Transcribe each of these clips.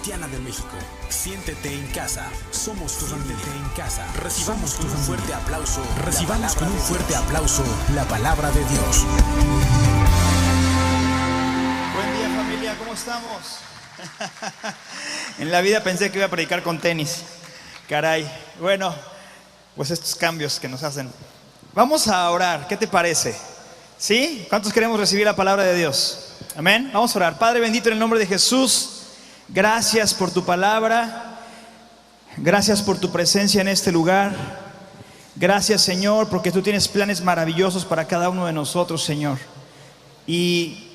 Cristiana de México. Siéntete en casa. Somos tu familia. En casa. Recibamos con un fuerte aplauso. Recibamos con un fuerte aplauso la palabra de Dios. Buen día, familia, ¿cómo estamos? En la vida pensé que iba a predicar con tenis. Caray. Bueno, pues estos cambios que nos hacen. Vamos a orar, ¿qué te parece? ¿Sí? ¿Cuántos queremos recibir la palabra de Dios? Amén. Vamos a orar. Padre bendito, en el nombre de Jesús, gracias por tu palabra. Gracias por tu presencia en este lugar. Gracias, Señor, porque tú tienes planes maravillosos para cada uno de nosotros, Señor. Y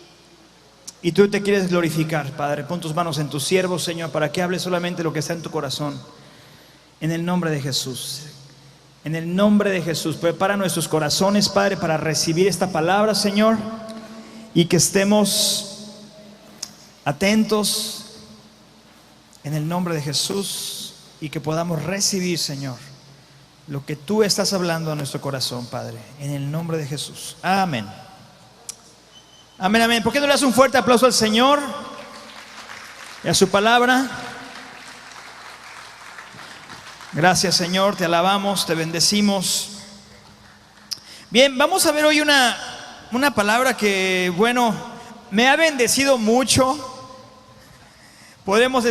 tú te quieres glorificar, Padre. Pon tus manos en tus siervos, Señor, para que hables solamente lo que está en tu corazón. En el nombre de Jesús. En el nombre de Jesús. Prepara nuestros corazones, Padre, para recibir esta palabra, Señor. Y que estemos atentos en el nombre de Jesús. Y que podamos recibir, Señor, lo que tú estás hablando a nuestro corazón, Padre. En el nombre de Jesús. Amén. Amén, amén. ¿Por qué no le das un fuerte aplauso al Señor y a su palabra? Gracias, Señor, te alabamos, te bendecimos. Bien, vamos a ver hoy una palabra que, bueno, me ha bendecido mucho. Podríamos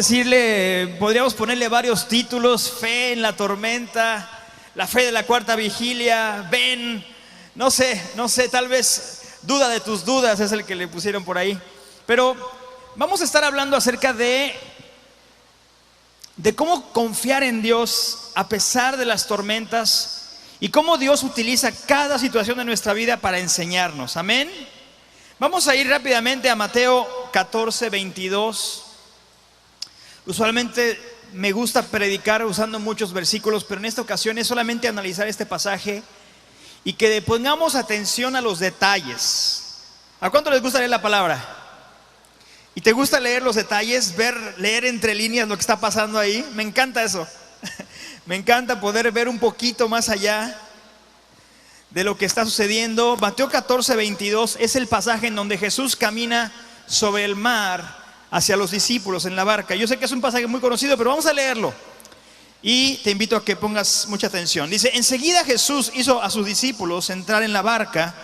ponerle varios títulos: fe en la tormenta, la fe de la cuarta vigilia, ven, no sé, tal vez duda de tus dudas es el que le pusieron por ahí. Pero vamos a estar hablando acerca de cómo confiar en Dios a pesar de las tormentas y cómo Dios utiliza cada situación de nuestra vida para enseñarnos. Amén. Vamos a ir rápidamente a Mateo 14, 22. Usualmente me gusta predicar usando muchos versículos, pero en esta ocasión es solamente analizar este pasaje y que pongamos atención a los detalles. ¿A cuánto les gusta leer la palabra? ¿Y te gusta leer los detalles, leer entre líneas lo que está pasando ahí? Me encanta eso. Me encanta poder ver un poquito más allá de lo que está sucediendo. Mateo 14, 22 es el pasaje en donde Jesús camina sobre el mar hacia los discípulos en la barca. Yo sé que es un pasaje muy conocido, pero vamos a leerlo. Y te invito a que pongas mucha atención. Dice: enseguida Jesús hizo a sus discípulos entrar en la barca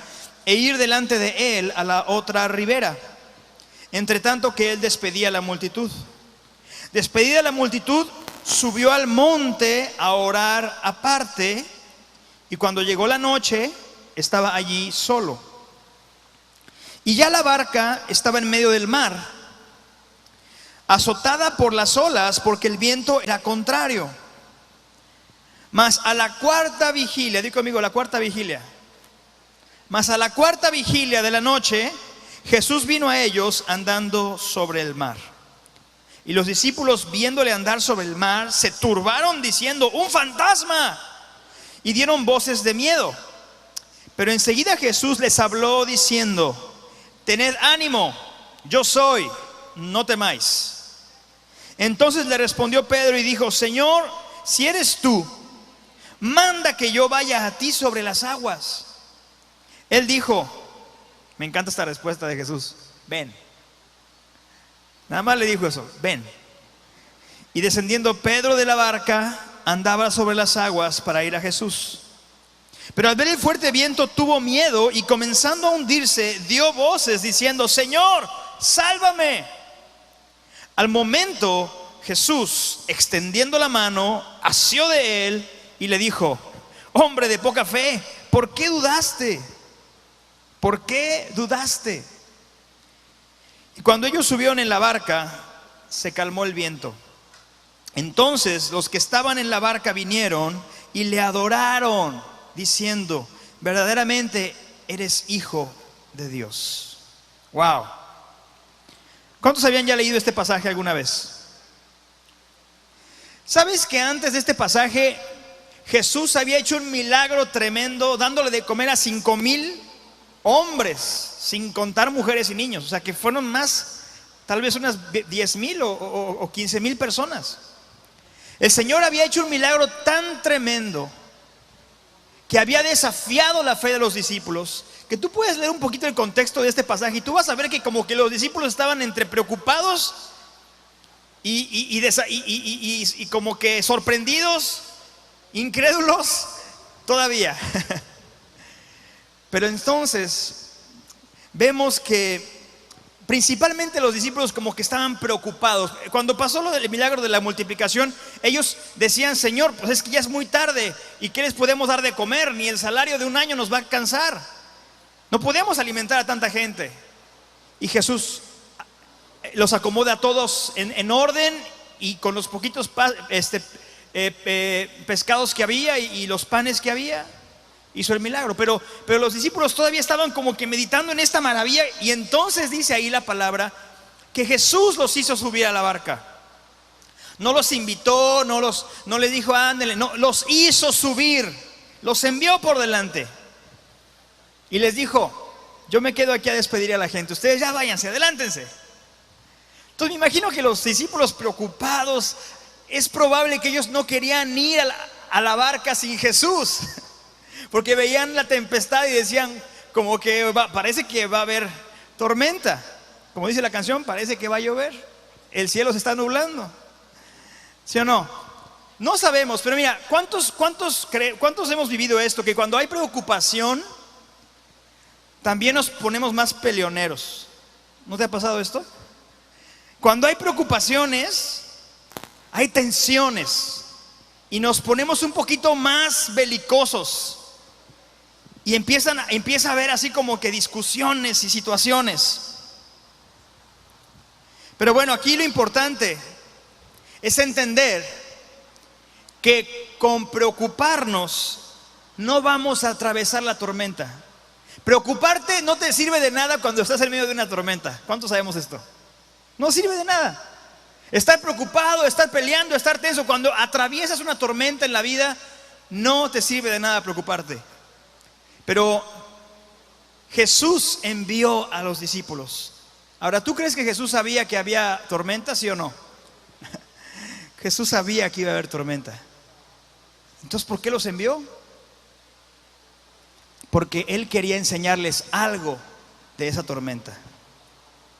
e ir delante de él a la otra ribera, entre tanto que él despedía a la multitud. Despedida la multitud, subió al monte a orar aparte, y cuando llegó la noche, estaba allí solo. Y ya la barca estaba en medio del mar, azotada por las olas, porque el viento era contrario. Mas a la cuarta vigilia, di conmigo, la cuarta vigilia. Mas a la cuarta vigilia de la noche, Jesús vino a ellos andando sobre el mar. Y los discípulos, viéndole andar sobre el mar, se turbaron diciendo: ¡un fantasma! Y dieron voces de miedo. Pero enseguida Jesús les habló diciendo: tened ánimo, yo soy, no temáis. Entonces le respondió Pedro y dijo: Señor, si eres tú, manda que yo vaya a ti sobre las aguas. Él dijo, me encanta esta respuesta de Jesús: ven. Nada más le dijo eso: ven. Y descendiendo Pedro de la barca, andaba sobre las aguas para ir a Jesús. Pero al ver el fuerte viento tuvo miedo, y comenzando a hundirse, dio voces diciendo: Señor, sálvame. Al momento Jesús, extendiendo la mano, asió de él y le dijo: hombre de poca fe, ¿por qué dudaste? ¿Por qué dudaste? Y cuando ellos subieron en la barca, se calmó el viento. Entonces los que estaban en la barca vinieron y le adoraron, diciendo: verdaderamente eres hijo de Dios. Wow. ¿Cuántos habían ya leído este pasaje alguna vez? ¿Sabes que antes de este pasaje Jesús había hecho un milagro tremendo, dándole de comer a 5,000 hombres, sin contar mujeres y niños? O sea que fueron más, tal vez unas 10,000 o 15,000 personas. El Señor había hecho un milagro tan tremendo que había desafiado la fe de los discípulos, que tú puedes leer un poquito el contexto de este pasaje y tú vas a ver que como que los discípulos estaban entre preocupados y como que sorprendidos, incrédulos todavía. Pero entonces vemos que principalmente los discípulos como que estaban preocupados. Cuando pasó lo del milagro de la multiplicación, ellos decían: Señor, pues es que ya es muy tarde, ¿y qué les podemos dar de comer? Ni el salario de un año nos va a alcanzar. No podemos alimentar a tanta gente. Y Jesús los acomoda a todos en orden, y con los poquitos pescados que había y los panes que había, hizo el milagro. Pero los discípulos todavía estaban como que meditando en esta maravilla. Y entonces dice ahí la palabra que Jesús los hizo subir a la barca. No los invitó, no les dijo ándele, no, los hizo subir, los envió por delante y les dijo: yo me quedo aquí a despedir a la gente, ustedes ya váyanse, adelántense. Entonces me imagino que los discípulos preocupados, es probable que ellos no querían ir a la barca sin Jesús, porque veían la tempestad y decían como que parece que va a haber tormenta. Como dice la canción, parece que va a llover, el cielo se está nublando. ¿Sí o no? No sabemos, pero mira, ¿cuántos hemos vivido esto? Que cuando hay preocupación, también nos ponemos más peleoneros. ¿No te ha pasado esto? Cuando hay preocupaciones, hay tensiones y nos ponemos un poquito más belicosos. Y empieza a haber así como que discusiones y situaciones. Pero bueno, aquí lo importante es entender que con preocuparnos no vamos a atravesar la tormenta. Preocuparte no te sirve de nada cuando estás en medio de una tormenta. ¿Cuántos sabemos esto? No sirve de nada. Estar preocupado, estar peleando, estar tenso, cuando atraviesas una tormenta en la vida, no te sirve de nada preocuparte. Pero Jesús envió a los discípulos. Ahora, ¿tú crees que Jesús sabía que había tormenta, sí o no? Jesús sabía que iba a haber tormenta. Entonces, ¿por qué los envió? Porque Él quería enseñarles algo de esa tormenta.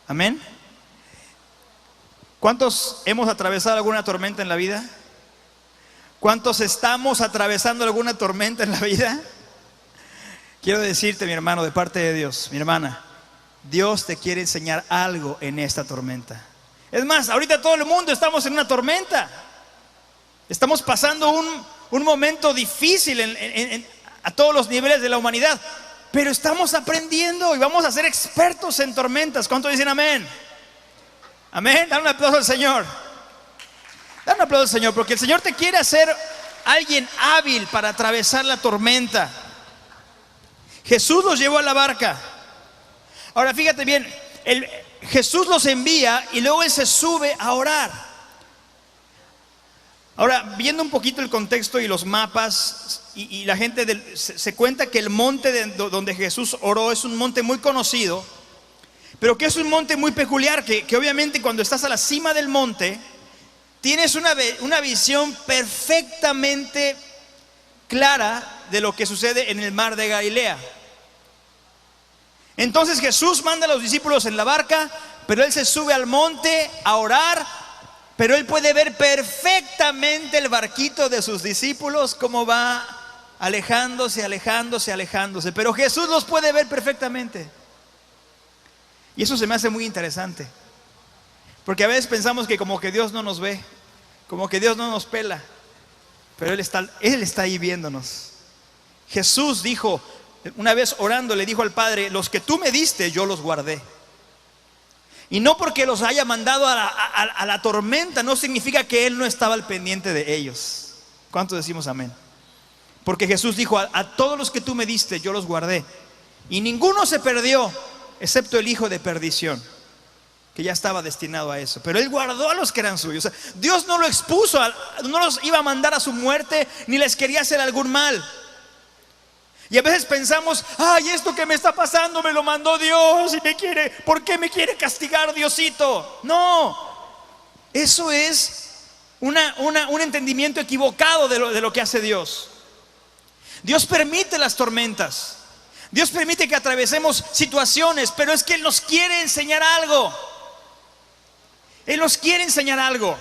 Amén. ¿Cuántos hemos atravesado alguna tormenta en la vida? ¿Cuántos estamos atravesando alguna tormenta en la vida? Quiero decirte, mi hermano, de parte de Dios, mi hermana, Dios te quiere enseñar algo en esta tormenta. Es más, ahorita todo el mundo estamos en una tormenta. Estamos pasando un momento difícil a todos los niveles de la humanidad. Pero estamos aprendiendo y vamos a ser expertos en tormentas. ¿Cuántos dicen amén? Amén. Dale un aplauso al Señor. Dale un aplauso al Señor, porque el Señor te quiere hacer alguien hábil para atravesar la tormenta. Jesús los llevó a la barca. Ahora fíjate bien, Jesús los envía y luego Él se sube a orar. Ahora, viendo un poquito el contexto y los mapas, y la gente se cuenta que el monte donde Jesús oró es un monte muy conocido, pero que es un monte muy peculiar, que obviamente cuando estás a la cima del monte tienes una visión perfectamente clara de lo que sucede en el mar de Galilea. Entonces Jesús manda a los discípulos en la barca, pero Él se sube al monte a orar, pero Él puede ver perfectamente el barquito de sus discípulos, cómo va alejándose, pero Jesús los puede ver perfectamente. Y eso se me hace muy interesante, porque a veces pensamos que como que Dios no nos ve, como que Dios no nos pela, pero Él está ahí viéndonos. Jesús dijo, una vez orando, le dijo al Padre: los que tú me diste, yo los guardé. Y no porque los haya mandado a la tormenta, no significa que Él no estaba al pendiente de ellos. ¿Cuántos decimos amén? Porque Jesús dijo: a todos los que tú me diste, yo los guardé. Y ninguno se perdió, excepto el hijo de perdición, que ya estaba destinado a eso. Pero Él guardó a los que eran suyos. O sea, Dios no lo expuso, no los iba a mandar a su muerte, ni les quería hacer algún mal. Y a veces pensamos: ay, esto que me está pasando me lo mandó Dios y ¿por qué me quiere castigar Diosito? No, eso es un entendimiento equivocado de lo que hace Dios. Dios permite las tormentas, Dios permite que atravesemos situaciones, pero es que Él nos quiere enseñar algo. Él nos quiere enseñar algo.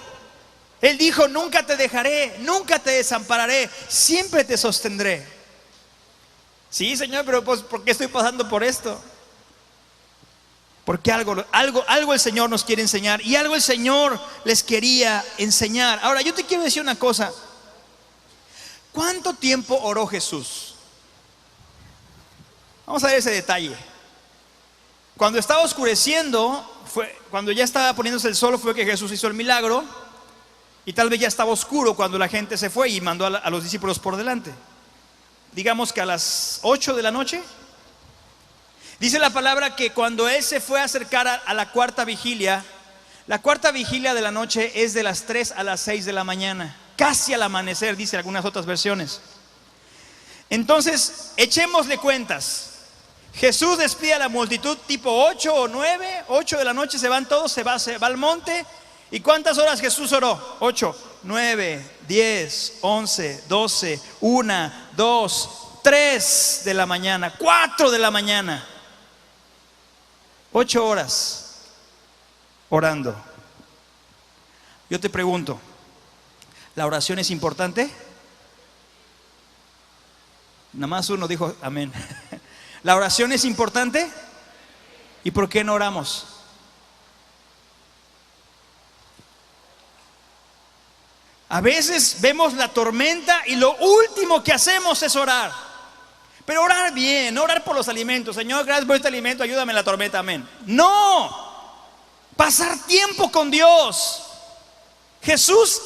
Él dijo: nunca te dejaré, nunca te desampararé, siempre te sostendré. Sí, Señor, pero pues, ¿por qué estoy pasando por esto? Porque algo el Señor nos quiere enseñar, y algo el Señor les quería enseñar. Ahora, yo te quiero decir una cosa. ¿Cuánto tiempo oró Jesús? Vamos a ver ese detalle. Cuando estaba oscureciendo, cuando ya estaba poniéndose el sol, fue que Jesús hizo el milagro. Y tal vez ya estaba oscuro cuando la gente se fue y mandó a los discípulos por delante. Digamos que a las 8 de la noche. Dice la palabra que cuando Él se fue a acercar a la cuarta vigilia de la noche es de las 3 a las 6 de la mañana, casi al amanecer, dice algunas otras versiones. Entonces, echémosle cuentas. Jesús despide a la multitud tipo 8 o 9, 8 de la noche se van todos, se va al monte. ¿Y cuántas horas Jesús oró? 8, 9, 10, 11, 12, 1, 2, 3 de la mañana, 4 de la mañana. 8 horas orando. Yo te pregunto, ¿la oración es importante? Nada más uno dijo amén. ¿La oración es importante? ¿Y por qué no oramos? A veces vemos la tormenta y lo último que hacemos es orar. Pero orar bien, no orar por los alimentos. Señor, gracias por este alimento, ayúdame en la tormenta, amén. No, pasar tiempo con Dios. Jesús,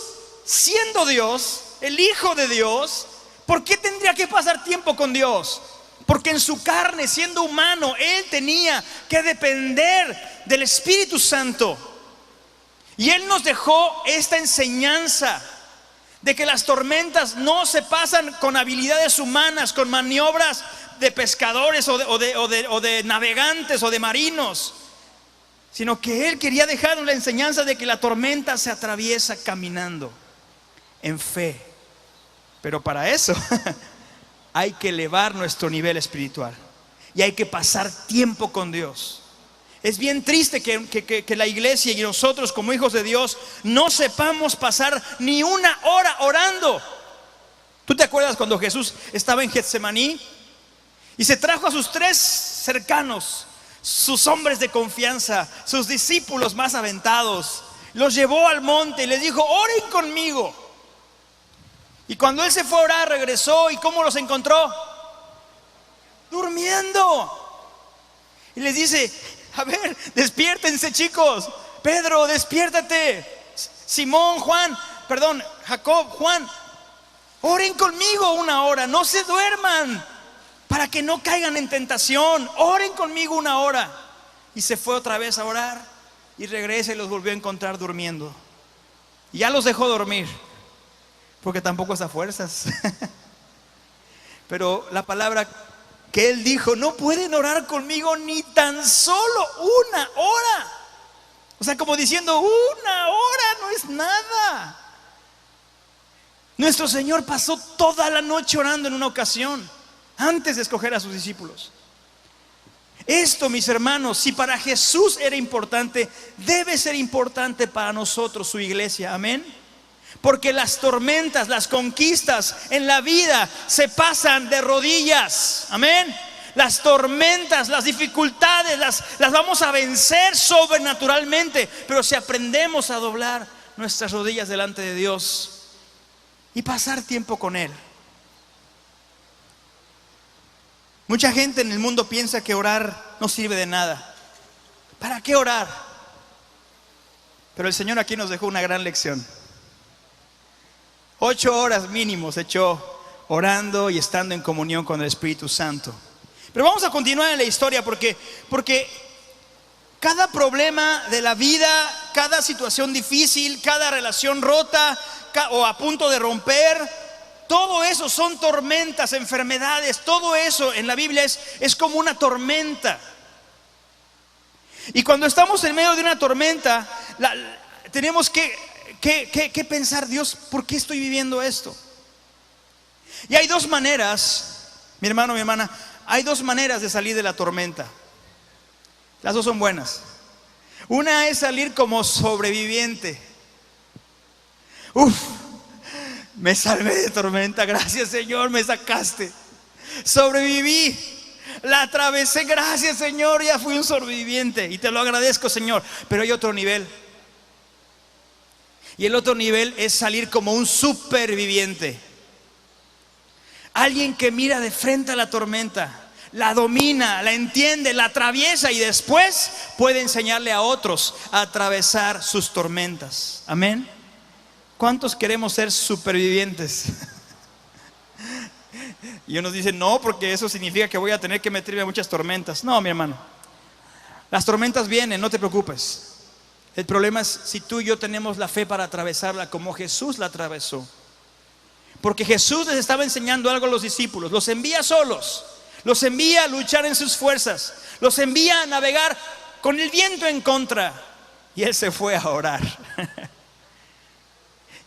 siendo Dios, el Hijo de Dios, ¿por qué tendría que pasar tiempo con Dios? Porque en su carne, siendo humano, Él tenía que depender del Espíritu Santo. Y Él nos dejó esta enseñanza de que las tormentas no se pasan con habilidades humanas, con maniobras de pescadores o de navegantes o de marinos, sino que Él quería dejarnos la enseñanza de que la tormenta se atraviesa caminando en fe. Pero para eso hay que elevar nuestro nivel espiritual y hay que pasar tiempo con Dios. Es bien triste que la iglesia y nosotros como hijos de Dios no sepamos pasar ni una hora orando. ¿Tú te acuerdas cuando Jesús estaba en Getsemaní y se trajo a sus 3 cercanos, sus hombres de confianza, sus discípulos más aventados? Los llevó al monte y les dijo: oren conmigo. Y cuando Él se fue a orar, regresó, ¿y cómo los encontró? Durmiendo. Y les dice: a ver, despiértense, chicos. Pedro, despiértate. Simón, Jacob, Juan, oren conmigo una hora, no se duerman, para que no caigan en tentación. Oren conmigo una hora. Y se fue otra vez a orar y regresa y los volvió a encontrar durmiendo. Y ya los dejó dormir, porque tampoco es a fuerzas. Pero la palabra que Él dijo: no pueden orar conmigo ni tan solo una hora. O sea, como diciendo, una hora no es nada. Nuestro Señor pasó toda la noche orando en una ocasión, antes de escoger a sus discípulos. Esto, mis hermanos, si para Jesús era importante, debe ser importante para nosotros, su iglesia. Amén. Porque las tormentas, las conquistas en la vida se pasan de rodillas. Amén. Las tormentas, las dificultades las vamos a vencer sobrenaturalmente, pero si aprendemos a doblar nuestras rodillas delante de Dios y pasar tiempo con Él. Mucha gente en el mundo piensa que orar no sirve de nada. ¿Para qué orar? Pero el Señor aquí nos dejó una gran lección. 8 horas mínimo se echó orando y estando en comunión con el Espíritu Santo. Pero vamos a continuar en la historia porque cada problema de la vida, cada situación difícil, cada relación rota o a punto de romper, todo eso son tormentas, enfermedades. Todo eso en la Biblia es como una tormenta. Y cuando estamos en medio de una tormenta, tenemos que pensar: Dios, ¿por qué estoy viviendo esto? Y hay 2 maneras, mi hermano, mi hermana, hay 2 maneras de salir de la tormenta. Las 2 son buenas. Una es salir como sobreviviente. Me salvé de tormenta, gracias Señor, me sacaste. Sobreviví, la atravesé, gracias Señor, ya fui un sobreviviente y te lo agradezco Señor. Pero hay otro nivel. Y el otro nivel es salir como un superviviente. Alguien que mira de frente a la tormenta, la domina, la entiende, la atraviesa y después puede enseñarle a otros a atravesar sus tormentas. Amén. ¿Cuántos queremos ser supervivientes? Y unos dicen, no, porque eso significa que voy a tener que meterme a muchas tormentas. No, mi hermano, las tormentas vienen, no te preocupes. El problema es si tú y yo tenemos la fe para atravesarla como Jesús la atravesó. Porque Jesús les estaba enseñando algo a los discípulos. Los envía solos, los envía a luchar en sus fuerzas, los envía a navegar con el viento en contra. Y Él se fue a orar.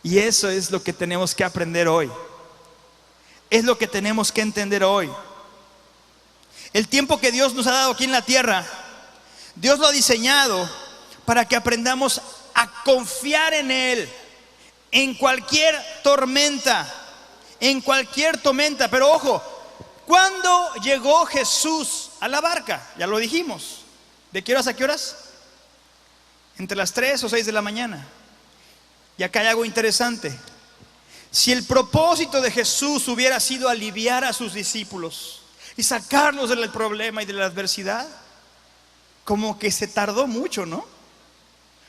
Y eso es lo que tenemos que aprender hoy. Es lo que tenemos que entender hoy. El tiempo que Dios nos ha dado aquí en la tierra, Dios lo ha diseñado para que aprendamos a confiar en Él en cualquier tormenta. En cualquier tormenta. Pero ojo, ¿cuándo llegó Jesús a la barca? Ya lo dijimos. ¿De qué horas a qué horas? Entre las 3 o 6 de la mañana. Y acá hay algo interesante. Si el propósito de Jesús hubiera sido aliviar a sus discípulos y sacarlos del problema y de la adversidad, como que se tardó mucho, ¿no?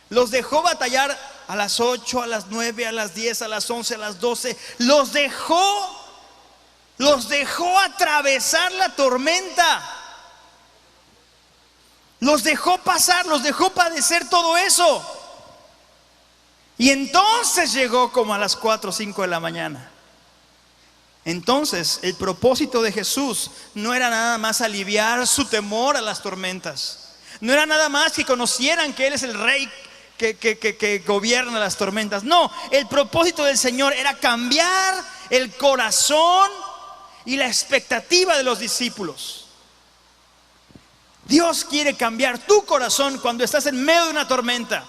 Los dejó batallar a las 8, a las 9, a las 10, a las 11, a las 12. Los dejó atravesar la tormenta. Los dejó pasar, los dejó padecer todo eso. Y entonces llegó como a las 4 o 5 de la mañana. Entonces el propósito de Jesús no era nada más aliviar su temor a las tormentas. No era nada más que conocieran que Él es el Rey que gobierna las tormentas. No, el propósito del Señor era cambiar el corazón y la expectativa de los discípulos. Dios quiere cambiar tu corazón cuando estás en medio de una tormenta.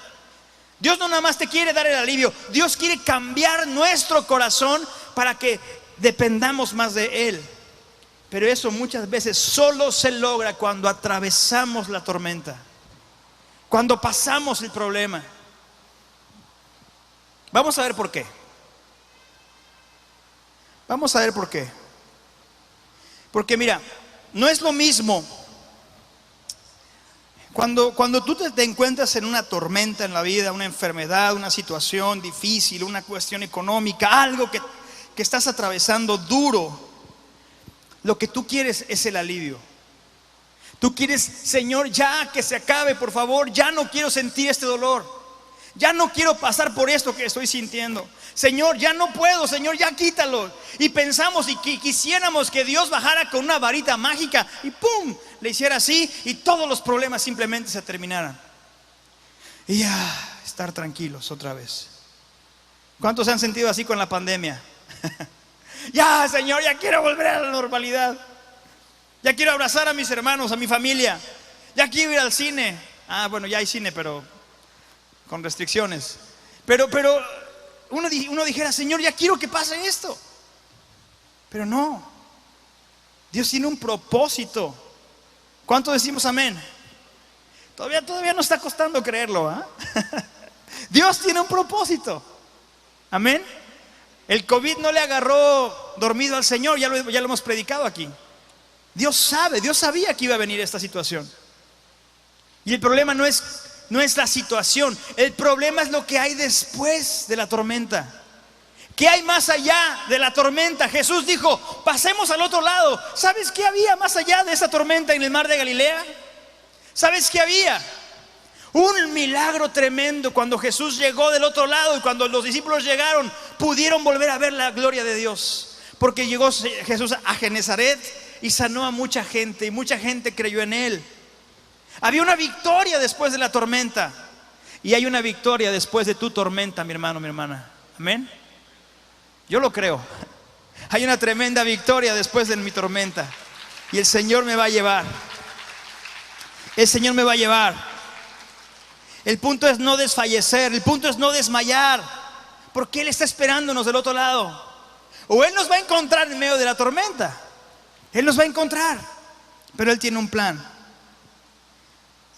Dios no nada más te quiere dar el alivio, Dios quiere cambiar nuestro corazón para que dependamos más de Él. Pero eso muchas veces solo se logra cuando atravesamos la tormenta, cuando pasamos el problema. Vamos a ver por qué. Vamos a ver por qué. Porque mira, no es lo mismo cuando tú te encuentras en una tormenta en la vida, una enfermedad, una situación difícil, una cuestión económica, algo que estás atravesando duro. Lo que tú quieres es el alivio. Tú quieres, Señor, ya que se acabe, por favor, ya no quiero sentir este dolor. Ya no quiero pasar por esto que estoy sintiendo. Señor, ya no puedo, Señor, ya quítalo. Y pensamos y quisiéramos que Dios bajara con una varita mágica y ¡pum!, le hiciera así y todos los problemas simplemente se terminaran. Y ya, estar tranquilos otra vez. ¿Cuántos se han sentido así con la pandemia? Ya, Señor, ya quiero volver a la normalidad. Ya quiero abrazar a mis hermanos, a mi familia. Ya quiero ir al cine. Bueno, ya hay cine, pero con restricciones. Pero uno dijera, Señor, ya quiero que pase esto. Pero no. Dios tiene un propósito. ¿Cuánto decimos amén? Todavía nos está costando creerlo, Dios tiene un propósito. Amén. El COVID no le agarró dormido al Señor, ya lo hemos predicado aquí. Dios sabía que iba a venir esta situación. Y el problema no es la situación, el problema es lo que hay después de la tormenta. ¿Qué hay más allá de la tormenta? Jesús dijo, pasemos al otro lado. ¿Sabes qué había más allá de esa tormenta en el mar de Galilea? ¿Sabes qué había? Un milagro tremendo. Cuando Jesús llegó del otro lado y cuando los discípulos llegaron, pudieron volver a ver la gloria de Dios. Porque llegó Jesús a Genezaret y sanó a mucha gente y mucha gente creyó en Él. Había una victoria después de la tormenta. Y hay una victoria después de tu tormenta, mi hermano, mi hermana. Amén. Yo lo creo. Hay una tremenda victoria después de mi tormenta. Y el Señor me va a llevar. El Señor me va a llevar. El punto es no desfallecer, el punto es no desmayar, porque Él está esperándonos del otro lado. O Él nos va a encontrar en medio de la tormenta. Él nos va a encontrar, pero Él tiene un plan.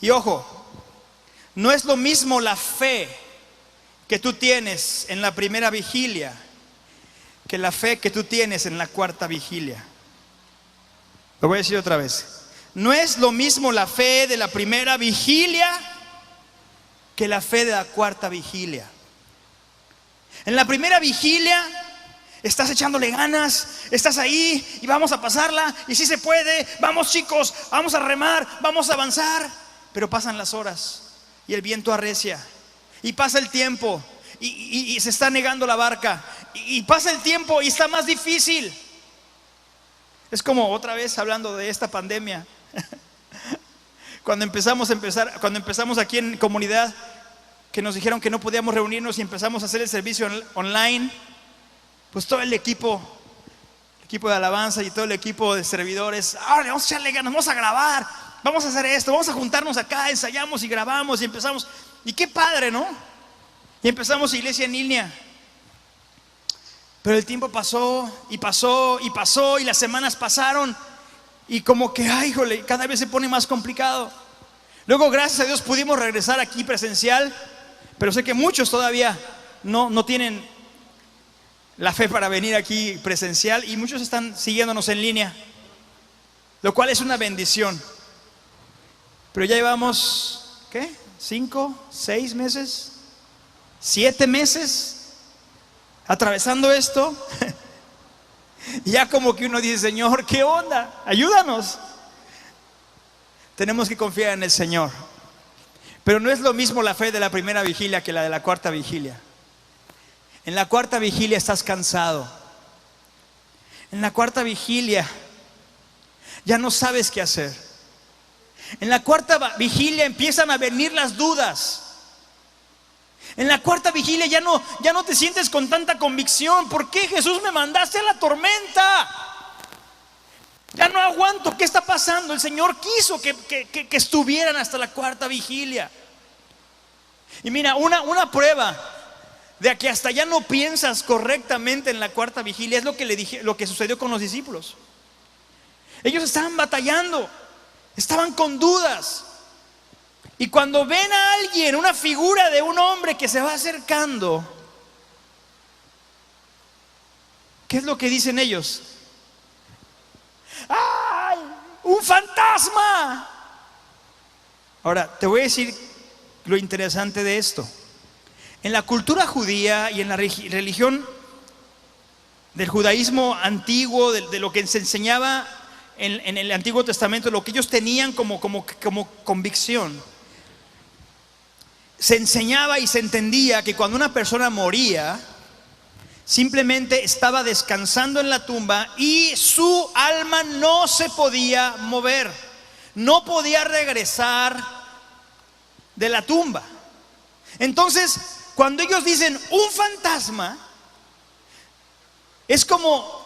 Y ojo, no es lo mismo la fe que tú tienes en la primera vigilia que la fe que tú tienes en la cuarta vigilia. Lo voy a decir otra vez. No es lo mismo la fe de la primera vigilia que la fe de la cuarta vigilia. En la primera vigilia estás echándole ganas, estás ahí y vamos a pasarla y si se puede, vamos chicos, vamos a remar, vamos a avanzar. Pero pasan las horas y el viento arrecia y pasa el tiempo y se está negando la barca y pasa el tiempo y está más difícil. Es como otra vez hablando de esta pandemia. Cuando empezamos aquí en comunidad, que nos dijeron que no podíamos reunirnos y empezamos a hacer el servicio online, pues todo el equipo de alabanza y todo el equipo de servidores, ahora vamos a echarle ganas, vamos a grabar, vamos a hacer esto, vamos a juntarnos acá, ensayamos y grabamos y empezamos. Y qué padre, ¿no? Y empezamos iglesia en línea. Pero el tiempo pasó y pasó y pasó y las semanas pasaron y como que, ay, híjole, cada vez se pone más complicado. Luego, gracias a Dios, pudimos regresar aquí presencial, pero sé que muchos todavía no tienen la fe para venir aquí presencial y muchos están siguiéndonos en línea, lo cual es una bendición. Pero ya llevamos, ¿qué? 5, 6 meses, 7 meses atravesando esto. Y ya como que uno dice, Señor, ¿qué onda? Ayúdanos. Tenemos que confiar en el Señor. Pero no es lo mismo la fe de la primera vigilia que la de la cuarta vigilia. En la cuarta vigilia estás cansado. En la cuarta vigilia ya no sabes qué hacer. En la cuarta vigilia empiezan a venir las dudas. En la cuarta vigilia ya no te sientes con tanta convicción. ¿Por qué, Jesús, me mandaste a la tormenta? Ya no aguanto. ¿Qué está pasando? El Señor quiso que estuvieran hasta la cuarta vigilia. Y mira, una prueba de que hasta ya no piensas correctamente en la cuarta vigilia es lo que sucedió con los discípulos. Ellos estaban batallando, estaban con dudas. Y cuando ven a alguien, una figura de un hombre que se va acercando, ¿qué es lo que dicen ellos? ¡Ay! ¡Un fantasma! Ahora, te voy a decir lo interesante de esto. En la cultura judía y en la religión del judaísmo antiguo, de lo que se enseñaba en el Antiguo Testamento, lo que ellos tenían como convicción, se enseñaba y se entendía que cuando una persona moría, simplemente estaba descansando en la tumba y su alma no se podía mover, no podía regresar de la tumba. Entonces, cuando ellos dicen un fantasma, es como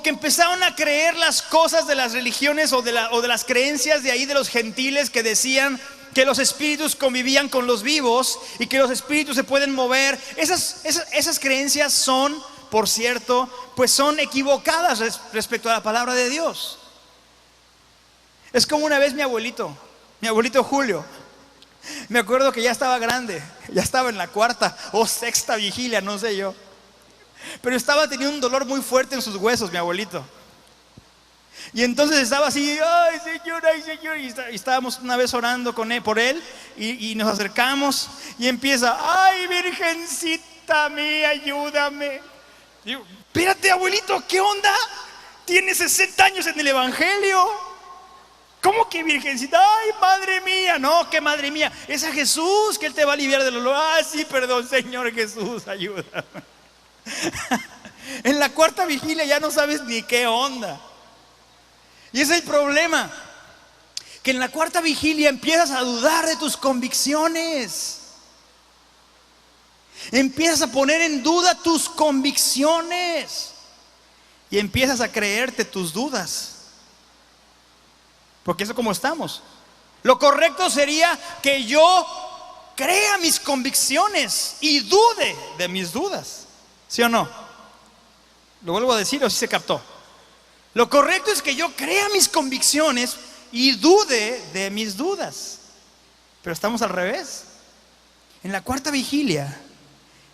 que empezaron a creer las cosas de las religiones o de las creencias de ahí de los gentiles que decían que los espíritus convivían con los vivos y que los espíritus se pueden mover. Esas creencias son, por cierto, pues son equivocadas respecto a la palabra de Dios. Es como una vez mi abuelito Julio, me acuerdo que ya estaba grande, ya estaba en la cuarta o sexta vigilia, no sé yo, pero estaba teniendo un dolor muy fuerte en sus huesos, mi abuelito. Y entonces estaba así, ay Señor, y estábamos una vez orando por él y nos acercamos y empieza, ay Virgencita mía, ayúdame. Digo, espérate abuelito, ¿qué onda? Tienes 60 años en el evangelio. ¿Cómo que Virgencita? Ay, madre mía. No, que madre mía, es a Jesús que Él te va a aliviar del dolor. Ah, sí, perdón Señor Jesús, ayúdame. En la cuarta vigilia ya no sabes ni qué onda. Y ese es el problema, que en la cuarta vigilia empiezas a dudar de tus convicciones. Empiezas a poner en duda tus convicciones y empiezas a creerte tus dudas. Porque eso es como estamos. Lo correcto sería que yo crea mis convicciones y dude de mis dudas. ¿Sí o no? Lo vuelvo a decir, o si se captó. Lo correcto es que yo crea mis convicciones y dude de mis dudas. Pero estamos al revés. En la cuarta vigilia,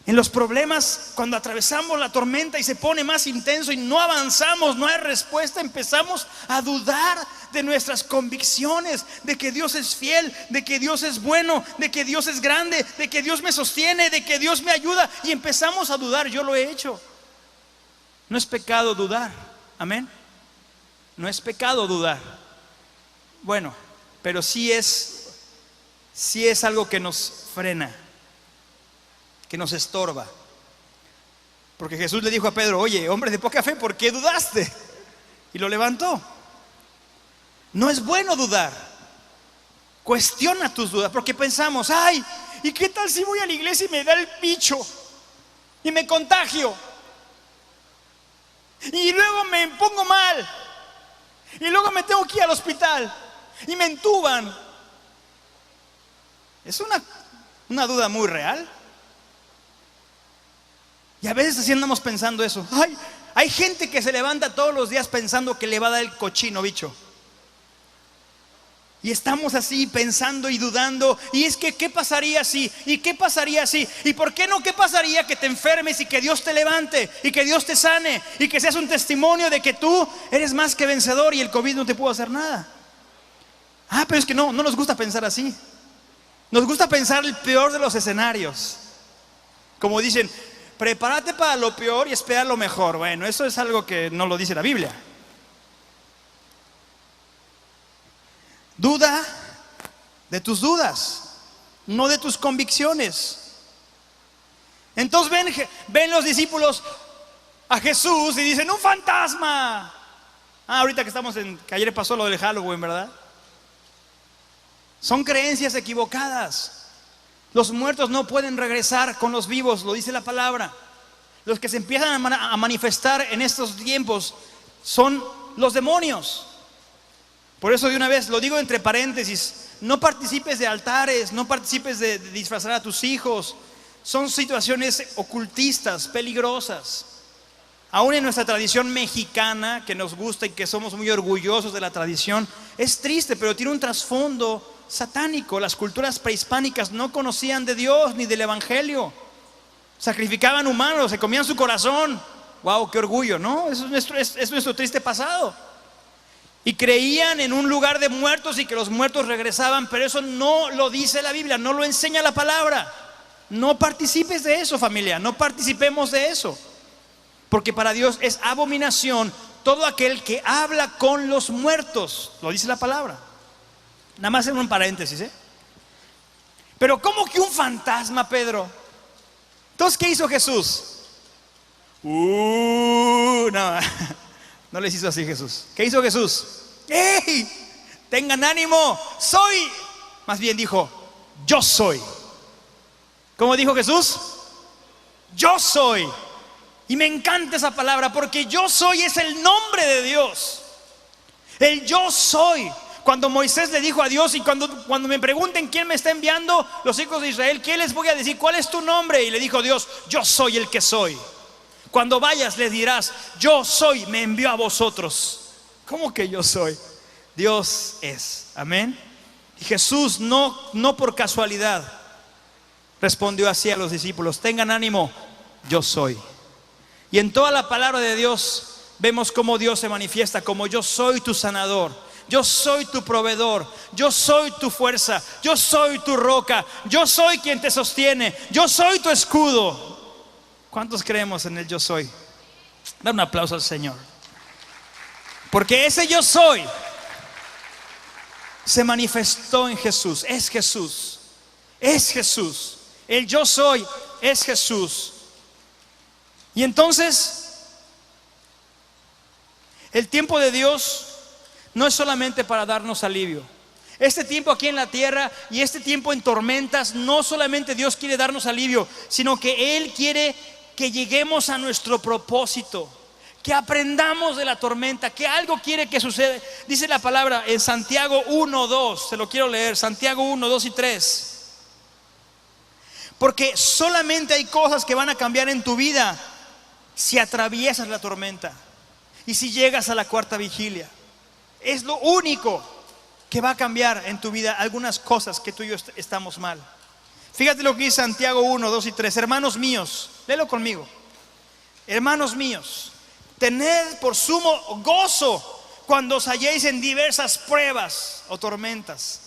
en los problemas, cuando atravesamos la tormenta y se pone más intenso y no avanzamos, no hay respuesta, empezamos a dudar de nuestras convicciones, de que Dios es fiel, de que Dios es bueno, de que Dios es grande, de que Dios me sostiene, de que Dios me ayuda, y empezamos a dudar. Yo lo he hecho. No es pecado dudar, amén. No es pecado dudar. Bueno, pero sí es algo que nos frena, que nos estorba. Porque Jesús le dijo a Pedro: oye, hombre de poca fe, ¿por qué dudaste? Y lo levantó. No es bueno dudar. Cuestiona tus dudas, porque pensamos: ay, ¿y qué tal si voy a la iglesia y me da el bicho y me contagio? Y luego me pongo mal, y luego me tengo que ir al hospital y me entuban. Es una duda muy real. Y a veces así andamos pensando eso. Ay, hay gente que se levanta todos los días pensando que le va a dar el cochino bicho. Y estamos así pensando y dudando. Y es que ¿qué pasaría si? ¿Y qué pasaría si? ¿Y por qué no? ¿Qué pasaría que te enfermes y que Dios te levante y que Dios te sane y que seas un testimonio de que tú eres más que vencedor y el COVID no te pudo hacer nada? Pero es que no nos gusta pensar así. Nos gusta pensar el peor de los escenarios. Como dicen: prepárate para lo peor y espera lo mejor. Bueno, eso es algo que no lo dice la Biblia. Duda de tus dudas, no de tus convicciones. Entonces ven los discípulos a Jesús y dicen: un fantasma. Ahorita que ayer pasó lo del Halloween, ¿verdad? Son creencias equivocadas. Los muertos no pueden regresar con los vivos, lo dice la palabra. Los que se empiezan a manifestar en estos tiempos son los demonios. Por eso, de una vez lo digo entre paréntesis: no participes de altares, no participes de disfrazar a tus hijos. Son situaciones ocultistas, peligrosas. Aún en nuestra tradición mexicana, que nos gusta y que somos muy orgullosos de la tradición, es triste, pero tiene un trasfondo satánico. Las culturas prehispánicas no conocían de Dios ni del evangelio. Sacrificaban humanos, se comían su corazón. Wow, qué orgullo, ¿no? Es nuestro triste pasado. Y creían en un lugar de muertos y que los muertos regresaban, pero eso no lo dice la Biblia, no lo enseña la palabra. No participes de eso, familia, no participemos de eso. Porque para Dios es abominación todo aquel que habla con los muertos, lo dice la palabra. Nada más en un paréntesis, Pero ¿cómo que un fantasma, Pedro? Entonces, ¿qué hizo Jesús? No les hizo así Jesús. ¿Qué hizo Jesús? ¡Ey! Tengan ánimo, soy. Más bien dijo: yo soy. ¿Cómo dijo Jesús? Yo soy. Y me encanta esa palabra, porque yo soy es el nombre de Dios. El yo soy. Cuando Moisés le dijo a Dios: y cuando me pregunten quién me está enviando, los hijos de Israel, ¿qué les voy a decir? ¿Cuál es tu nombre? Y le dijo Dios: yo soy el que soy. Cuando vayas les dirás: yo soy, me envió a vosotros. ¿Cómo que yo soy? Dios es, amén. Y Jesús no por casualidad respondió así a los discípulos: tengan ánimo, yo soy. Y en toda la palabra de Dios vemos cómo Dios se manifiesta como: yo soy tu sanador, yo soy tu proveedor, yo soy tu fuerza, yo soy tu roca, yo soy quien te sostiene, yo soy tu escudo. ¿Cuántos creemos en el yo soy? Da un aplauso al Señor. Porque ese yo soy se manifestó en Jesús. Es Jesús. Es Jesús. El yo soy es Jesús. Y entonces, el tiempo de Dios no es solamente para darnos alivio. Este tiempo aquí en la tierra y este tiempo en tormentas, no solamente Dios quiere darnos alivio, sino que Él quiere que lleguemos a nuestro propósito, que aprendamos de la tormenta, que algo quiere que suceda. Dice la palabra en Santiago 1:2, se lo quiero leer, Santiago 1:2 y 3. Porque solamente hay cosas que van a cambiar en tu vida si atraviesas la tormenta y si llegas a la cuarta vigilia. Es lo único que va a cambiar en tu vida algunas cosas que tú y yo estamos mal. Fíjate lo que dice Santiago 1, 2 y 3. Hermanos míos, léelo conmigo. Hermanos míos, tened por sumo gozo cuando os halléis en diversas pruebas o tormentas,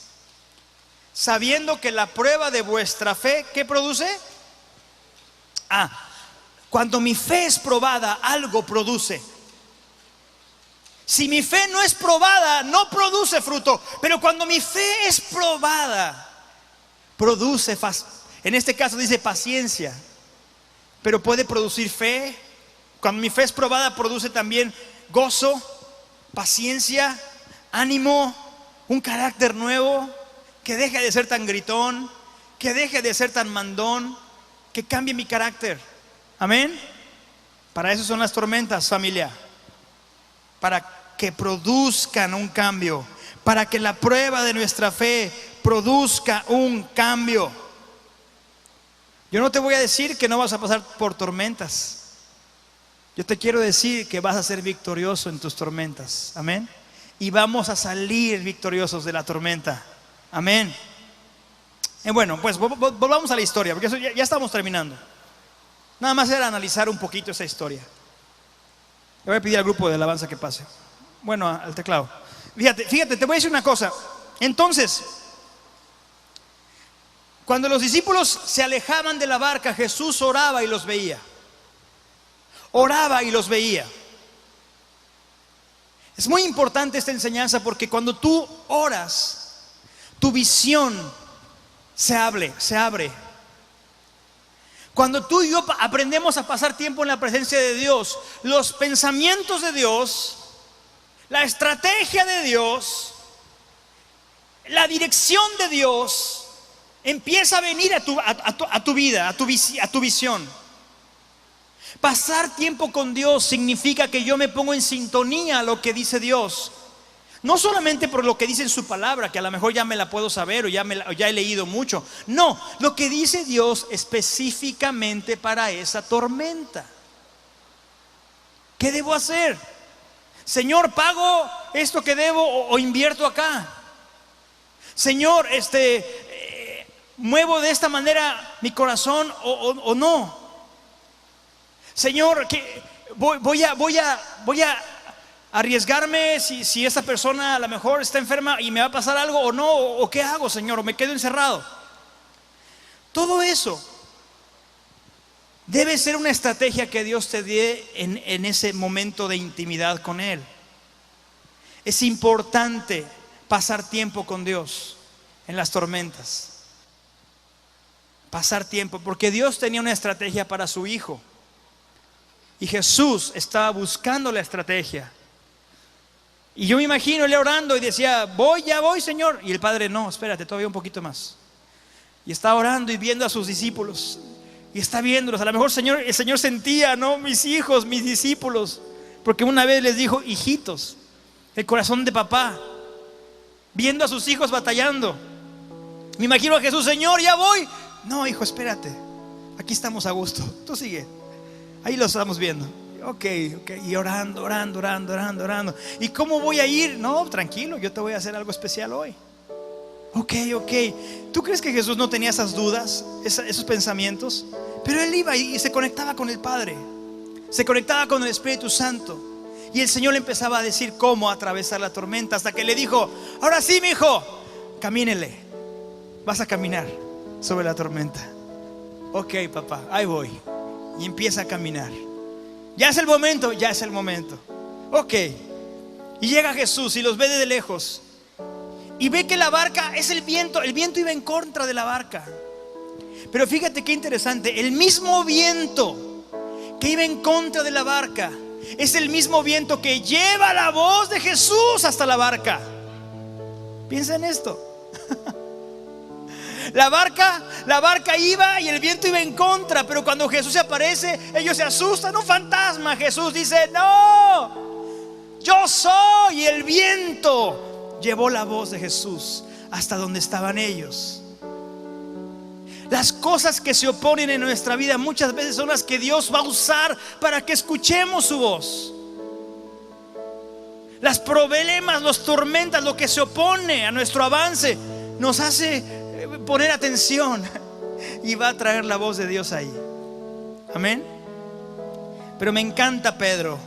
sabiendo que la prueba de vuestra fe, ¿qué produce? Cuando mi fe es probada, algo produce. Si mi fe no es probada, no produce fruto. Pero cuando mi fe es probada, produce, en este caso dice paciencia, pero puede producir fe. Cuando mi fe es probada, produce también gozo, paciencia, ánimo, un carácter nuevo, que deje de ser tan gritón, que deje de ser tan mandón, que cambie mi carácter. Amén. Para eso son las tormentas, familia, para que produzcan un cambio, para que la prueba de nuestra fe produzca un cambio. Yo no te voy a decir que no vas a pasar por tormentas. Yo te quiero decir que vas a ser victorioso en tus tormentas. Amén. Y vamos a salir victoriosos de la tormenta. Amén. Bueno, pues volvamos a la historia, porque eso ya estamos terminando. Nada más era analizar un poquito esa historia. Le voy a pedir al grupo de alabanza que pase. Bueno, al teclado. Fíjate, te voy a decir una cosa. Entonces, cuando los discípulos se alejaban de la barca, Jesús oraba y los veía. Oraba y los veía. Es muy importante esta enseñanza porque cuando tú oras, tu visión se abre. Cuando tú y yo aprendemos a pasar tiempo en la presencia de Dios, los pensamientos de Dios, la estrategia de Dios, la dirección de Dios empieza a venir a tu vida, a tu visión. Pasar tiempo con Dios significa que yo me pongo en sintonía a lo que dice Dios. No solamente por lo que dice en su palabra, que a lo mejor ya me la puedo saber o ya he leído mucho. No, lo que dice Dios específicamente para esa tormenta. ¿Qué debo hacer? Señor, ¿pago esto que debo o invierto acá? Señor, ¿muevo de esta manera mi corazón o no? Señor, voy a arriesgarme si esa persona a lo mejor está enferma y me va a pasar algo o no, o qué hago, Señor, o me quedo encerrado. Todo eso debe ser una estrategia que Dios te dé en ese momento de intimidad con Él. Es importante pasar tiempo con Dios en las tormentas. Pasar tiempo, porque Dios tenía una estrategia para su Hijo. Y Jesús estaba buscando la estrategia. Y yo me imagino él orando y decía, ya voy, Señor. Y el Padre, no, espérate, todavía un poquito más. Y está orando y viendo a sus discípulos. Y está viéndolos. A lo mejor el Señor sentía, ¿no? Mis hijos, mis discípulos. Porque una vez les dijo, hijitos, el corazón de papá. Viendo a sus hijos batallando. Me imagino a Jesús, Señor, ya voy. No, hijo, espérate. Aquí estamos a gusto. Tú sigue. Ahí lo estamos viendo. Ok. Y orando. ¿Y cómo voy a ir? No, tranquilo, yo te voy a hacer algo especial hoy. Ok. ¿Tú crees que Jesús no tenía esas dudas, esos pensamientos? Pero él iba y se conectaba con el Padre. Se conectaba con el Espíritu Santo. Y el Señor le empezaba a decir cómo atravesar la tormenta, hasta que le dijo, ahora sí, mi hijo, camínele. Vas a caminar sobre la tormenta. Ok, papá, ahí voy. Y empieza a caminar. Ya es el momento. Ok. Y llega Jesús y los ve de lejos. Y ve que la barca es el viento. El viento iba en contra de la barca. Pero fíjate qué interesante. El mismo viento que iba en contra de la barca es el mismo viento que lleva la voz de Jesús hasta la barca. Piensa en esto. La barca iba y el viento iba en contra, pero cuando Jesús se aparece, ellos se asustan. Un fantasma. Jesús dice, no, yo soy. Y el viento llevó la voz de Jesús hasta donde estaban ellos. Las cosas que se oponen en nuestra vida muchas veces son las que Dios va a usar para que escuchemos su voz. Los problemas, los tormentas, lo que se opone a nuestro avance nos hace poner atención y va a traer la voz de Dios ahí. Amén. Pero me encanta Pedro.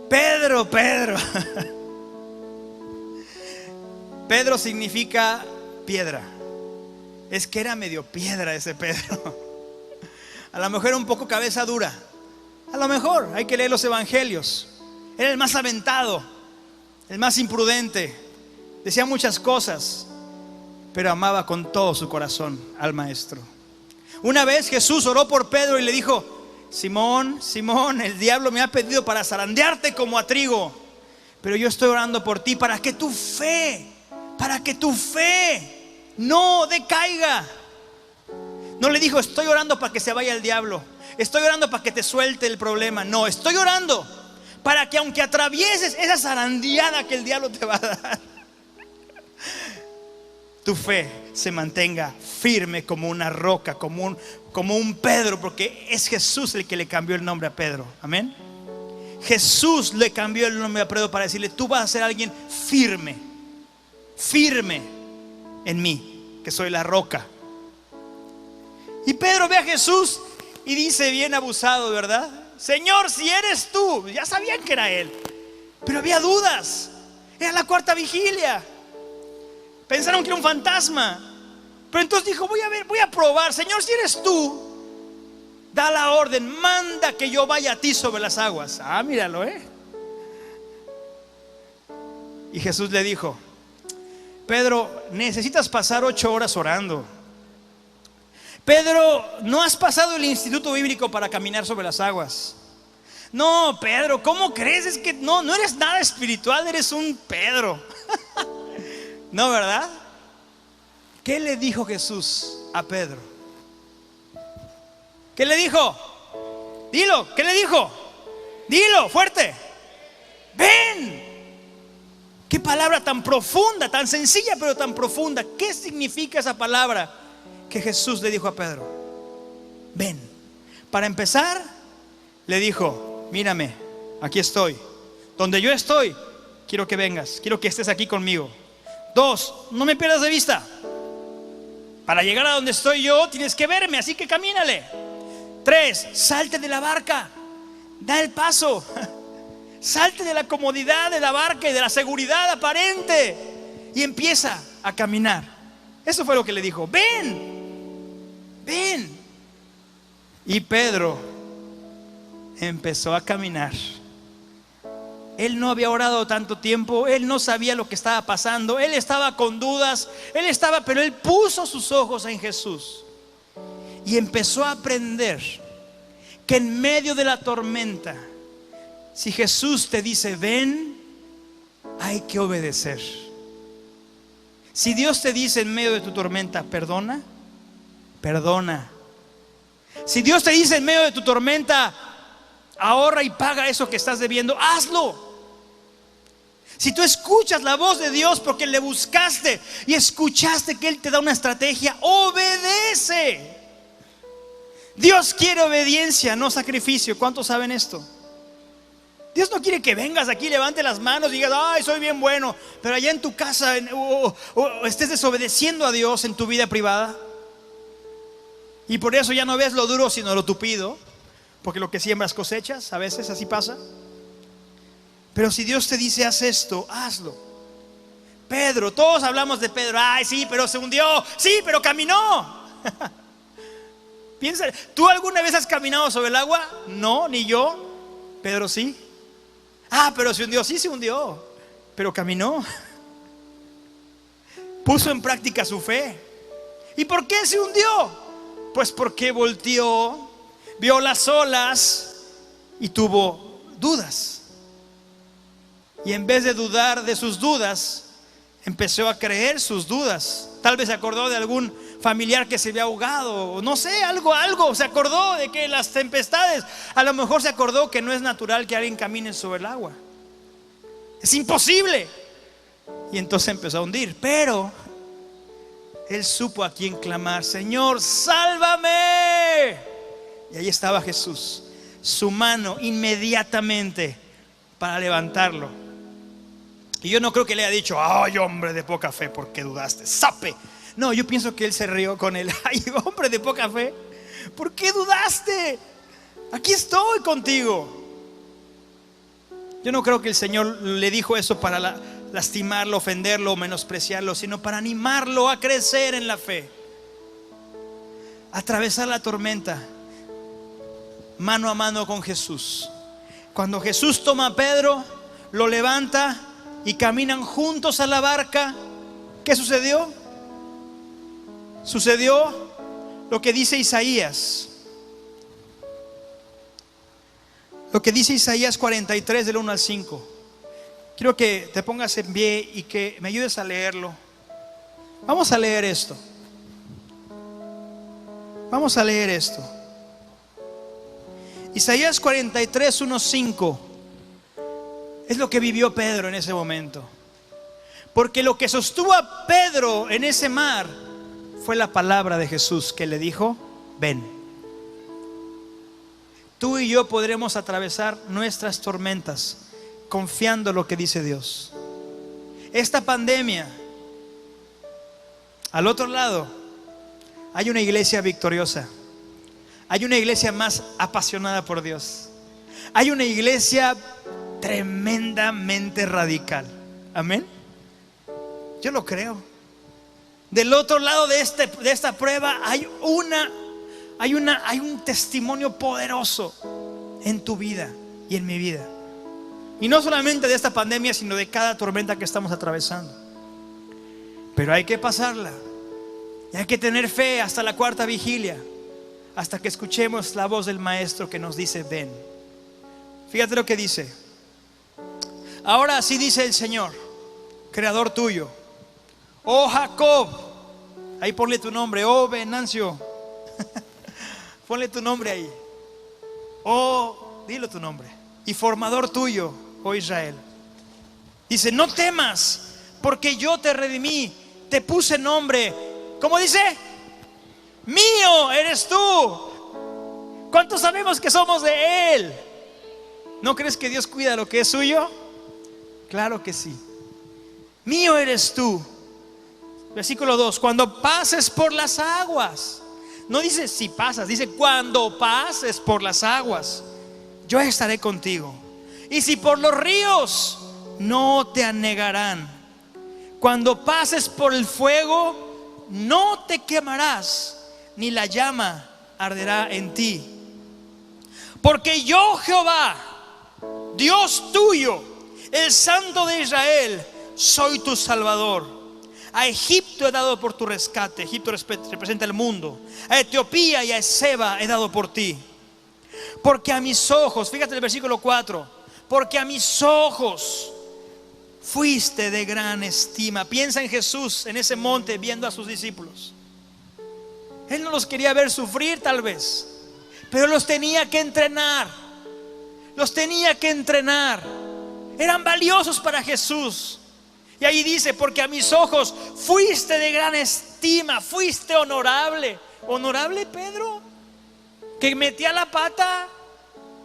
Pedro Pedro significa piedra. Es que era medio piedra ese Pedro. A lo mejor era un poco cabeza dura. A lo mejor hay que leer los evangelios. Era el más aventado, el más imprudente. Decía muchas cosas, pero amaba con todo su corazón al maestro. Una vez Jesús oró por Pedro y le dijo: Simón, Simón, el diablo me ha pedido para zarandearte como a trigo, pero yo estoy orando por ti para que tu fe no decaiga. No le dijo: estoy orando para que se vaya el diablo, estoy orando para que te suelte el problema. No, estoy orando para que aunque atravieses esa zarandeada que el diablo te va a dar, tu fe se mantenga firme como una roca, como un Pedro, porque es Jesús el que le cambió el nombre a Pedro. Amén. Jesús le cambió el nombre a Pedro para decirle: tú vas a ser alguien firme en mí, que soy la roca. Y Pedro ve a Jesús y dice, bien abusado, ¿verdad? Señor, si eres tú. Ya sabían que era él, pero había dudas. Era la cuarta vigilia. Pensaron que era un fantasma. Pero entonces dijo: voy a probar. Señor, si eres tú, da la orden, manda que yo vaya a ti sobre las aguas. Ah, míralo, Y Jesús le dijo: Pedro, necesitas pasar 8 horas orando. Pedro, no has pasado el instituto bíblico para caminar sobre las aguas. No, Pedro, ¿cómo crees? Es que no eres nada espiritual, eres un Pedro. No, ¿verdad? ¿Qué le dijo Jesús a Pedro? ¿Qué le dijo? Dilo, ¿qué le dijo? Dilo fuerte. Ven. Qué palabra tan profunda, tan sencilla pero tan profunda. ¿Qué significa esa palabra que Jesús le dijo a Pedro? Ven. Para empezar, le dijo: mírame, aquí estoy. Donde yo estoy, quiero que vengas, quiero que estés aquí conmigo. 2, no me pierdas de vista. Para llegar a donde estoy yo tienes que verme, así que camínale. 3, salte de la barca, da el paso. Salte de la comodidad de la barca y de la seguridad aparente y empieza a caminar. Eso fue lo que le dijo: ven. Y Pedro empezó a caminar. Él no había orado tanto tiempo, él no sabía lo que estaba pasando, él estaba con dudas, pero él puso sus ojos en Jesús y empezó a aprender que en medio de la tormenta, si Jesús te dice ven, hay que obedecer. Si Dios te dice en medio de tu tormenta perdona, perdona. Si Dios te dice en medio de tu tormenta ahorra y paga eso que estás debiendo, hazlo. Si tú escuchas la voz de Dios porque le buscaste y escuchaste que Él te da una estrategia, obedece. Dios quiere obediencia, no sacrificio. ¿Cuántos saben esto? Dios no quiere que vengas aquí, levante las manos y digas: ay, soy bien bueno, pero allá en tu casa o estés desobedeciendo a Dios en tu vida privada. Y por eso ya no ves lo duro sino lo tupido, porque lo que siembras cosechas. A veces así pasa. Pero si Dios te dice haz esto, hazlo. Pedro, todos hablamos de Pedro. Ay, sí, pero se hundió. Sí, pero caminó. Piensa, ¿tú alguna vez has caminado sobre el agua? No, ni yo. Pedro sí. Ah, pero se hundió. Sí, se hundió, pero caminó. Puso en práctica su fe. ¿Y por qué se hundió? Pues porque volteó, vio las olas y tuvo dudas. Y en vez de dudar de sus dudas, empezó a creer sus dudas. Tal vez se acordó de algún familiar que se había ahogado, o no sé, algo. Se acordó de que las tempestades, a lo mejor se acordó que no es natural que alguien camine sobre el agua. Es imposible. Y entonces empezó a hundir. Pero Él supo a quién clamar: Señor, sálvame. Y ahí estaba Jesús, su mano inmediatamente para levantarlo. Y yo no creo que le haya dicho: ay, hombre de poca fe, ¿por qué dudaste? ¡Sape! No, yo pienso que él se rió con él. Ay, hombre de poca fe, ¿por qué dudaste? Aquí estoy contigo. Yo no creo que el Señor le dijo eso para lastimarlo, ofenderlo o menospreciarlo, sino para animarlo a crecer en la fe, atravesar la tormenta mano a mano con Jesús. Cuando Jesús toma a Pedro, lo levanta y caminan juntos a la barca, ¿qué sucedió? Sucedió lo que dice Isaías. Lo que dice Isaías 43 del 1 al 5. Quiero que te pongas en pie y que me ayudes a leerlo. Vamos a leer esto. Vamos a leer esto. Isaías 43, 1, 5. Es lo que vivió Pedro en ese momento. Porque lo que sostuvo a Pedro en ese mar fue la palabra de Jesús, que le dijo: ven. Tú y yo podremos atravesar nuestras tormentas confiando en lo que dice Dios. Esta pandemia, al otro lado hay una iglesia victoriosa. Hay una iglesia más apasionada por Dios. Hay una iglesia tremendamente radical. Amén. Yo lo creo. Del otro lado de esta prueba hay un testimonio poderoso en tu vida y en mi vida. Y no solamente de esta pandemia, sino de cada tormenta que estamos atravesando. Pero hay que pasarla. Y hay que tener fe hasta la cuarta vigilia, hasta que escuchemos la voz del Maestro que nos dice: ven. Fíjate lo que dice: ahora así dice el Señor, creador tuyo, oh Jacob. Ahí ponle tu nombre: oh Venancio. Ponle tu nombre ahí. Oh, dilo tu nombre. Y formador tuyo, oh Israel. Dice: no temas, porque yo te redimí, te puse nombre. ¿Cómo dice? Mío eres tú. ¿Cuántos sabemos que somos de Él? ¿No crees que Dios cuida lo que es suyo? Claro que sí. Mío eres tú. Versículo 2: cuando pases por las aguas. No dice si pasas, dice cuando pases por las aguas, yo estaré contigo. Y si por los ríos, no te anegarán. Cuando pases por el fuego, no te quemarás, ni la llama arderá en ti. Porque yo, Jehová, Dios tuyo, el Santo de Israel, soy tu Salvador. A Egipto he dado por tu rescate. Egipto representa el mundo. A Etiopía y a Seba he dado por ti. Porque a mis ojos, fíjate el versículo 4, porque a mis ojos fuiste de gran estima. Piensa en Jesús en ese monte viendo a sus discípulos. Él no los quería ver sufrir tal vez, pero los tenía que entrenar. Los tenía que entrenar. Eran valiosos para Jesús. Y ahí dice: porque a mis ojos fuiste de gran estima, fuiste honorable. ¿Honorable Pedro? Que metía la pata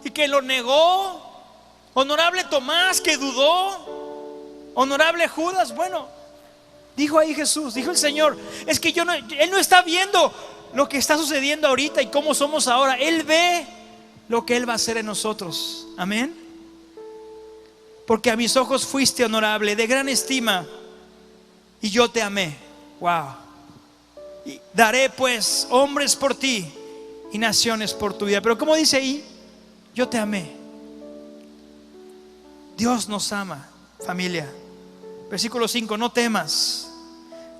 y que lo negó. ¿Honorable Tomás, que dudó? ¿Honorable Judas? Bueno, dijo ahí Jesús, dijo el Señor: es que Él no está viendo lo que está sucediendo ahorita y cómo somos ahora. Él ve lo que Él va a hacer en nosotros. Amén. Porque a mis ojos fuiste honorable, de gran estima, y yo te amé. Wow. Y daré pues hombres por ti y naciones por tu vida. Pero como dice ahí, yo te amé. Dios nos ama, familia. Versículo 5: no temas.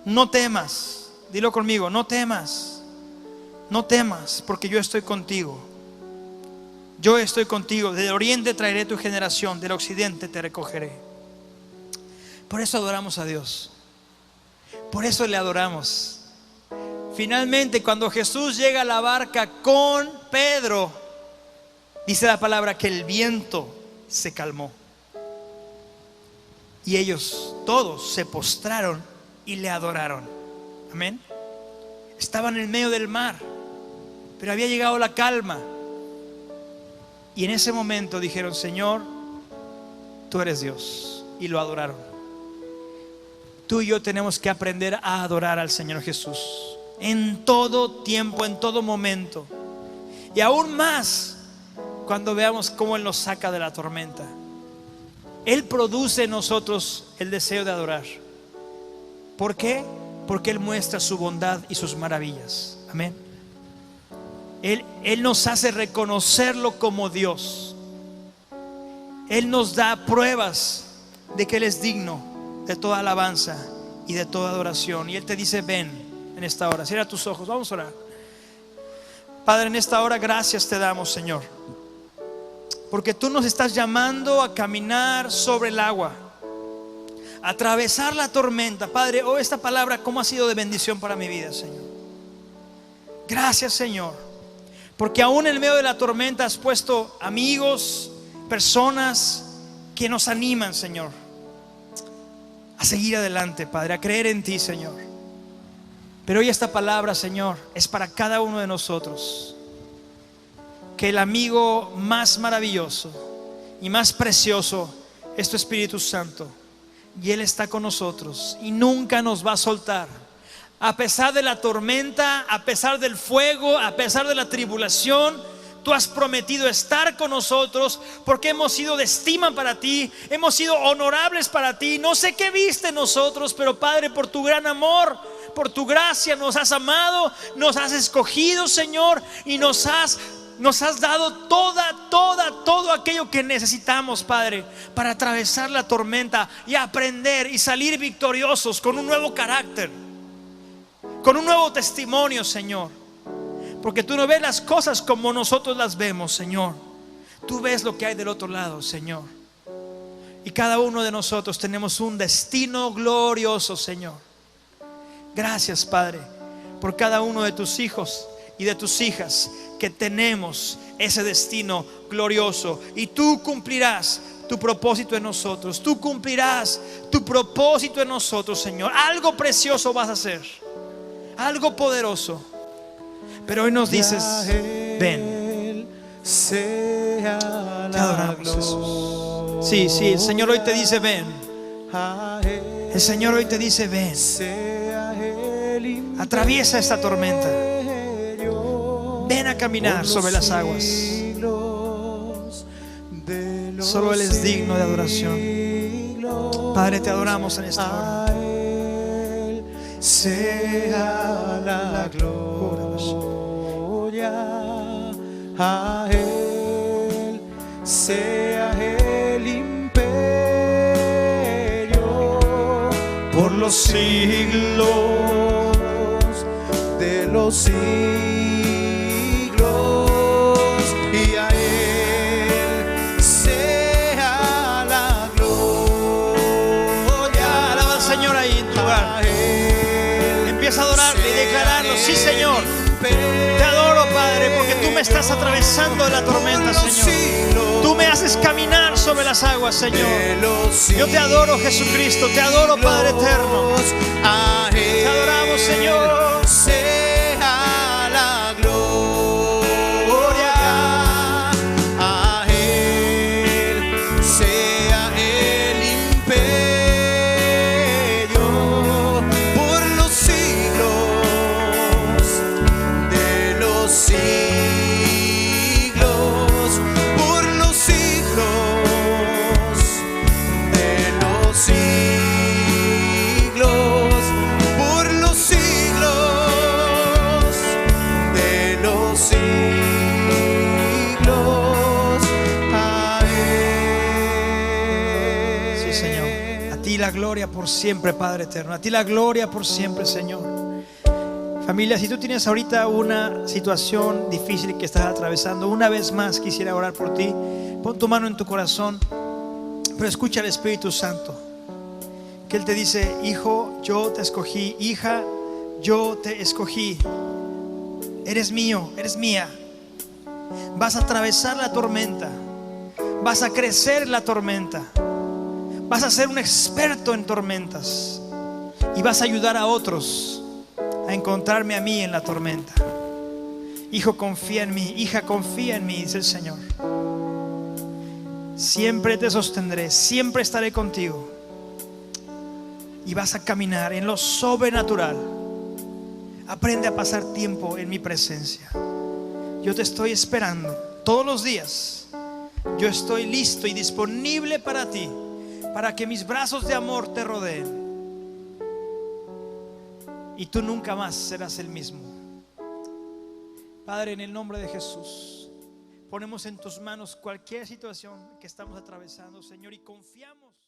No temas. Dilo conmigo: no temas. No temas, porque yo estoy contigo. Yo estoy contigo. Del oriente traeré tu generación, del occidente te recogeré. Por eso adoramos a Dios. Por eso le adoramos. Finalmente, cuando Jesús llega a la barca con Pedro, dice la palabra que el viento se calmó. Y ellos todos se postraron y le adoraron. Amén. Estaban en medio del mar, pero había llegado la calma. Y en ese momento dijeron: Señor, tú eres Dios. Y lo adoraron. Tú y yo tenemos que aprender a adorar al Señor Jesús en todo tiempo, en todo momento. Y aún más cuando veamos cómo Él nos saca de la tormenta. Él produce en nosotros el deseo de adorar. ¿Por qué? Porque Él muestra su bondad y sus maravillas. Amén. Él nos hace reconocerlo como Dios. Él nos da pruebas de que Él es digno de toda alabanza y de toda adoración. Y Él te dice: ven en esta hora. Cierra tus ojos, vamos a orar. Padre, en esta hora gracias te damos, Señor, porque tú nos estás llamando a caminar sobre el agua, a atravesar la tormenta. Padre, oh, esta palabra cómo ha sido de bendición para mi vida, Señor. Gracias, Señor, porque aún en medio de la tormenta has puesto amigos, personas que nos animan, Señor, a seguir adelante, Padre, a creer en ti, Señor. Pero hoy esta palabra, Señor, es para cada uno de nosotros. Que el amigo más maravilloso y más precioso es tu Espíritu Santo, y Él está con nosotros y nunca nos va a soltar. A pesar de la tormenta, a pesar del fuego, a pesar de la tribulación, tú has prometido estar con nosotros, porque hemos sido de estima para ti, hemos sido honorables para ti. No sé qué viste en nosotros, pero Padre, por tu gran amor, por tu gracia nos has amado, nos has escogido, Señor, y nos has dado todo aquello que necesitamos, Padre, para atravesar la tormenta y aprender y salir victoriosos con un nuevo carácter, con un nuevo testimonio, Señor. Porque tú no ves las cosas como nosotros las vemos, Señor. Tú ves lo que hay del otro lado, Señor. Y cada uno de nosotros tenemos un destino glorioso, Señor. Gracias, Padre, por cada uno de tus hijos y de tus hijas, que tenemos ese destino glorioso. Y tú cumplirás tu propósito en nosotros. Tú cumplirás tu propósito en nosotros, Señor. Algo precioso vas a hacer, algo poderoso. Pero hoy nos dices: ven. Te adoramos, Jesús. Sí, el Señor hoy te dice: ven. El Señor hoy te dice: ven. Atraviesa esta tormenta. Ven a caminar sobre las aguas. Solo Él es digno de adoración. Padre, te adoramos en esta hora. Sea la gloria, a Él sea el imperio por los siglos de los siglos, y a Él sea la gloria. Alaba al Señor ahí en tu lugar. Empieza a adorarle y declararlo: sí, Señor, te adoro, Padre, porque tú me estás atravesando de la tormenta, Señor. Tú me haces caminar sobre las aguas, Señor. Yo te adoro, Jesucristo, te adoro, Padre eterno. Te adoramos, Señor. Sea la gloria, a Él sea el imperio por los siglos de los siglos, por los siglos de los siglos, por los siglos de los siglos, a Él. Sí, Señor. A ti la gloria por siempre, Padre eterno. A ti la gloria por siempre, Señor. Familia, si tú tienes ahorita una situación difícil que estás atravesando, una vez más quisiera orar por ti. Pon tu mano en tu corazón, pero escucha al Espíritu Santo, que Él te dice: hijo, yo te escogí. Hija, yo te escogí. Eres mío, eres mía. Vas a atravesar la tormenta, vas a crecer en la tormenta, vas a ser un experto en tormentas y vas a ayudar a otros a encontrarme a mí en la tormenta. Hijo, confía en mí. Hija, confía en mí, dice el Señor. Siempre te sostendré, siempre estaré contigo. Y vas a caminar en lo sobrenatural. Aprende a pasar tiempo en mi presencia. Yo te estoy esperando todos los días. Yo estoy listo y disponible para ti, para que mis brazos de amor te rodeen. Y tú nunca más serás el mismo. Padre, en el nombre de Jesús, ponemos en tus manos cualquier situación que estamos atravesando, Señor, y confiamos.